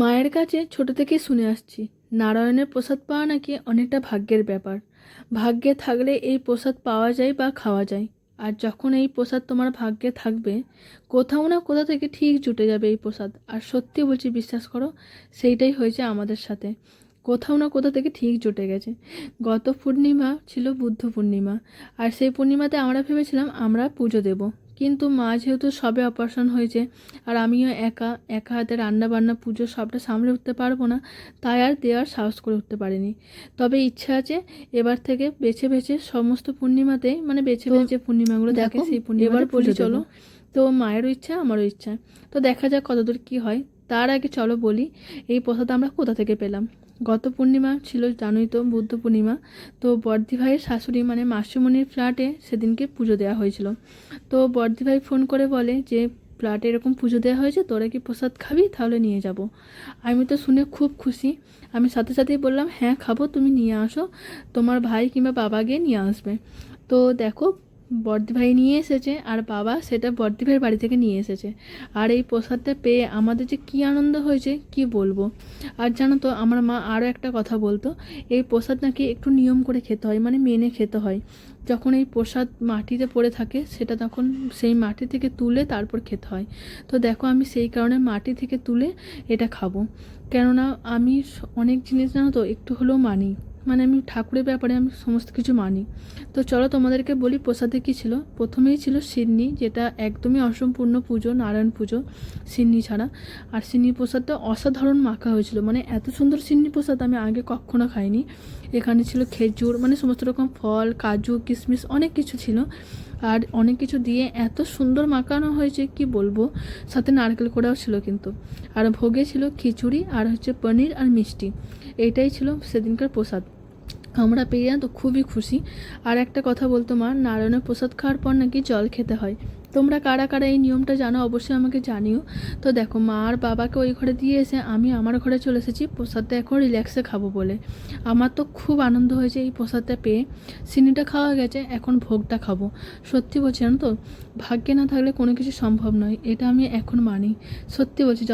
মায়ের কাছে ছোট থেকেই শুনে আসছি নারায়ণের প্রসাদ পাওয়া নাকি অনেকটা ভাগ্যের ব্যাপার। ভাগ্যে থাকলে এই প্রসাদ পাওয়া যায় বা খাওয়া যায়। আর যখন এই প্রসাদ তোমার ভাগ্যে থাকবে, কোথাও না কোথা থেকে ঠিক জুটে যাবে এই প্রসাদ। আর সত্যি বলছি, বিশ্বাস করো, সেইটাই হয়েছে আমাদের সাথে। কোথাও না কোথা থেকে ঠিক জুটে গেছে। গত পূর্ণিমা ছিল বুদ্ধ পূর্ণিমা। আর সেই পূর্ণিমাতে আমরা ভেবেছিলাম আমরা পুজো দেব। কিন্তু মা যেহেতু সবে অপারেশন হয়েছে, আর আমিও একা একা হাতে রান্না বান্না পুজো সবটা সামলে উঠতে পারবো না, তাই আর দেওয়ার সাহস করে উঠতে পারিনি। তবে ইচ্ছা আছে এবার থেকে বেছে বেছে সমস্ত পূর্ণিমাতেই, মানে বেছে বেছে যে পূর্ণিমাগুলো থাকে সেই পূর্ণিমা এবার বলি চলো। তো মায়েরও ইচ্ছা আমারও ইচ্ছা, তো দেখা যাক কতদূর কি হয়। তার আগে চলো বলি এই প্রসাদ আমরা কোথা থেকে পেলাম। গত পূর্ণিমা ছিল, জানোই তো, বুদ্ধ পূর্ণিমা। তো বর্দি ভাইয়ের শাশুড়ি মানে মাসিমণির ফ্ল্যাটে সেদিনকে পুজো দেওয়া হয়েছিল। তো বর্দি ভাই ফোন করে বলে যে ফ্ল্যাটে এরকম পুজো দেওয়া হয়েছে, তোরা কি প্রসাদ খাবি? তাহলে নিয়ে যাব। আমি তো শুনে খুব খুশি। আমি সাথে সাথেই বললাম হ্যাঁ খাবো, তুমি নিয়ে আসো, তোমার ভাই কিংবা বাবা গিয়ে নিয়ে আসবে। তো দেখো, বর্দি ভাই নিয়ে এসেছে আর বাবা সেটা বর্দি ভাইয়ের বাড়ি থেকে নিয়ে এসেছে। আর এই প্রসাদটা পেয়ে আমাদের যে কী আনন্দ হয়েছে কি বলবো। আর জানো তো, আমার মা আরও একটা কথা বলতো, এই প্রসাদ নাকি একটু নিয়ম করে খেতে হয়, মানে মেনে খেতে হয়। যখন এই প্রসাদ মাটিতে পড়ে থাকে সেটা তখন সেই মাটি থেকে তুলে তারপর খেতে হয়। তো দেখো, আমি সেই কারণে মাটি থেকে তুলে এটা খাবো। কেননা আমি অনেক জিনিস, জানো তো, একটু হলেও মানি। মানে আমি ঠাকুরের ব্যাপারে আমি সমস্ত কিছু মানি। তো চলো তোমাদেরকে বলি প্রসাদে কী ছিল। প্রথমেই ছিল সিন্নি, যেটা একদমই অসম্পূর্ণ পুজো, নারায়ণ পুজো সিন্নি ছাড়া। আর সিন্নি প্রসাদটা অসাধারণ মাখা হয়েছিল, মানে এত সুন্দর সিন্নি প্রসাদ আমি আগে কখনো খাইনি। এখানে ছিল খেজুর, মানে সমস্ত রকম ফল, কাজু, কিশমিশ, অনেক কিছু ছিল। আর অনেক কিছু দিয়ে এত সুন্দর মাখানো হয়েছে কি বলবো। সাথে নারকেল কোড়াও ছিল কিন্তু। আর ভোগে ছিল খিচুড়ি আর হচ্ছে পনির আর মিষ্টি। এইটাই ছিল সেদিনকার প্রসাদ। আমরা পেয়ে তো খুবই খুশি। আর একটা কথা বলতো মা, নারায়ণের প্রসাদ খাওয়ার পর নাকি জল খেতে হয়। তোমরা কারা কারা এই নিয়মটা জানো অবশ্যই আমাকে জানিও। তো দেখো, মা আর বাবাকে ওই ঘরে দিয়ে এসে আমি আমার ঘরে চলে এসেছি প্রসাদটা এখন রিল্যাক্সে খাবো বলে। আমার তো খুব আনন্দ হয়েছে এই প্রসাদটা পেয়ে। চিনিটা খাওয়া গেছে, এখন ভোগটা খাবো। সত্যি বলছি, জানো তো, ভাগ্যে না থাকলে কোনো কিছু সম্ভব নয়, এটা আমি এখন মানি। সত্যি বলছি,